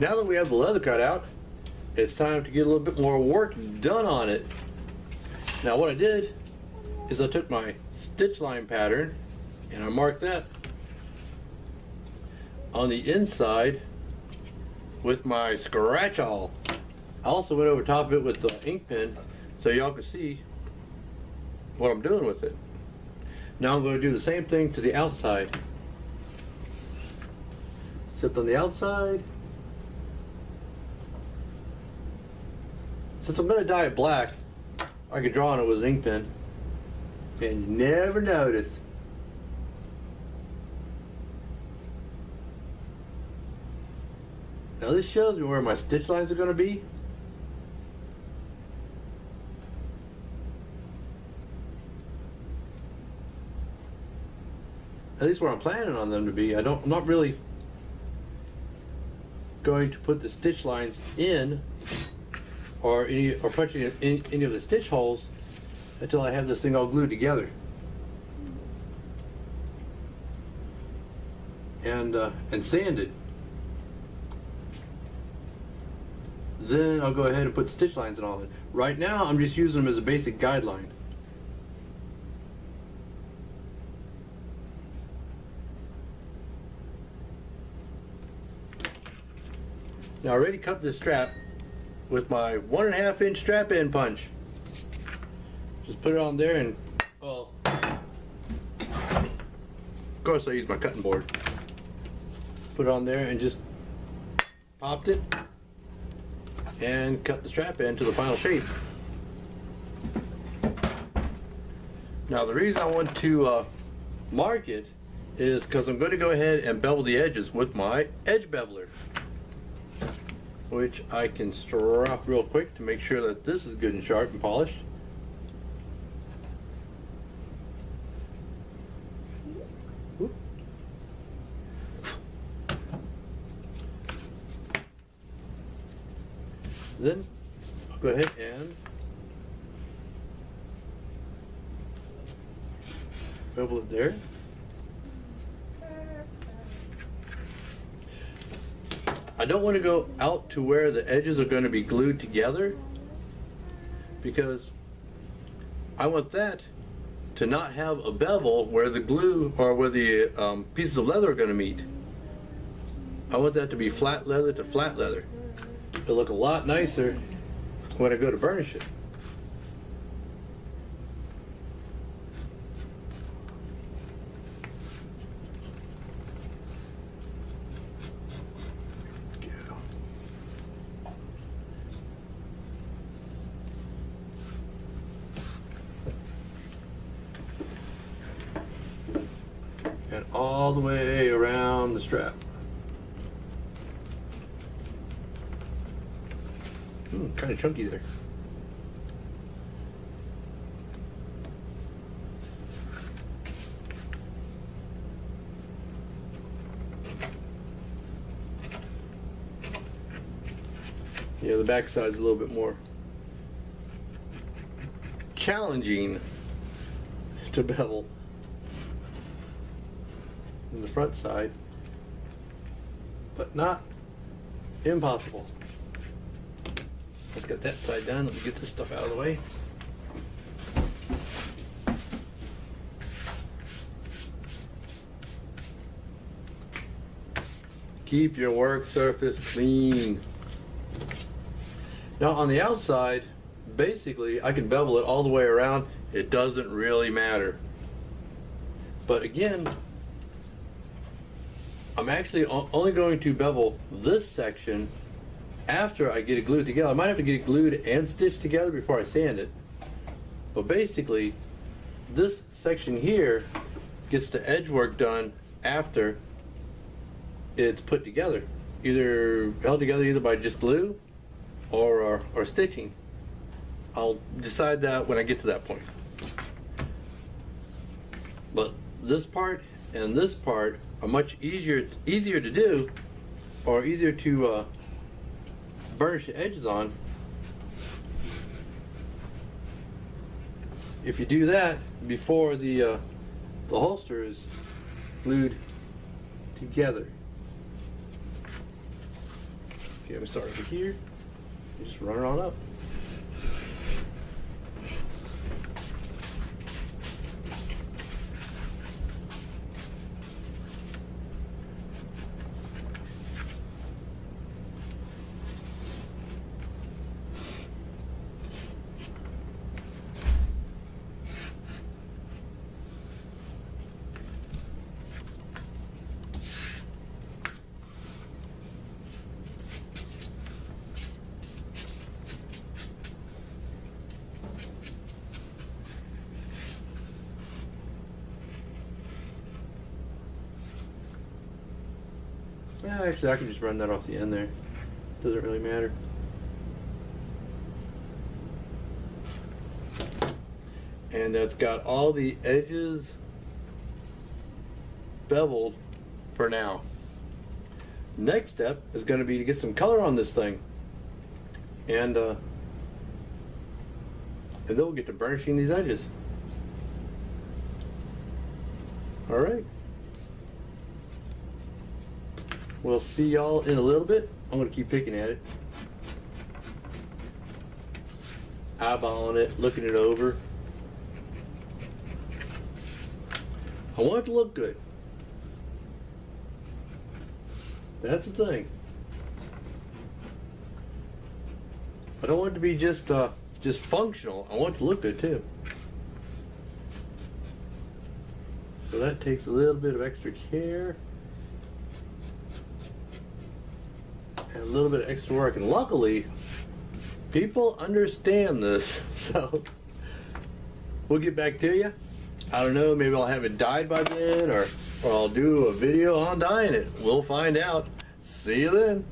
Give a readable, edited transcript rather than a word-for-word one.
Now that we have the leather cut out, it's time to get a little bit more work done on it. Now what I did is I took my stitch line pattern and I marked that on the inside with my scratch awl. I also went over top of it with the ink pen so y'all can see what I'm doing with it. Now I'm going to do the same thing to the outside. Except on the outside, since I'm going to dye it black, I can draw on it with an ink pen and you never notice. Now this shows me where my stitch lines are going to be. At least where I'm planning on them to be. I'm not really going to put the stitch lines in or punching in any of the stitch holes until I have this thing all glued together. And sanded. Then I'll go ahead and put stitch lines and all that. Right now I'm just using them as a basic guideline. Now I already cut this strap with my 1.5 inch strap end punch. Just put it on there and, well, of course I use my cutting board. Put it on there and just popped it and cut the strap end to the final shape. Now the reason I want to mark it is because I'm going to go ahead and bevel the edges with my edge beveler, which I can strop real quick to make sure that this is good and sharp and polished. Whoop. Then I'll go ahead and bevel it there. I don't want to go out to where the edges are going to be glued together because I want that to not have a bevel where the glue or where the pieces of leather are going to meet. I want that to be flat leather to flat leather. It'll look a lot nicer when I go to burnish it. And all the way around the strap. Kind of chunky there. Yeah, the back side's a little bit more challenging to bevel than the front side, but not impossible. Let's get that side done. Let me get this stuff out of the way. Keep your work surface clean. Now on the outside, basically I can bevel it all the way around. It doesn't really matter. But again, I'm actually only going to bevel this section after I get it glued together. I might have to get it glued and stitched together before I sand it. But basically, this section here gets the edge work done after it's put together. Either held together either by just glue or stitching. I'll decide that when I get to that point. But this part and this part are much easier to do, or easier to burnish the edges on if you do that before the holster is glued together. Okay, I'm gonna start over here. Just run it on up. Yeah, actually I can just run that off the end there. Doesn't really matter. And that's got all the edges beveled for now. Next step is going to be to get some color on this thing. And then we'll get to burnishing these edges. All right. We'll see y'all in a little bit. I'm going to keep picking at it. Eyeballing it, looking it over. I want it to look good. That's the thing. I don't want it to be just functional. I want it to look good too. So that takes a little bit of extra care. And a little bit of extra work. And luckily, people understand this. So we'll get back to you. I don't know, maybe I'll have it dyed by then, or I'll do a video on dyeing it. We'll find out. See you then.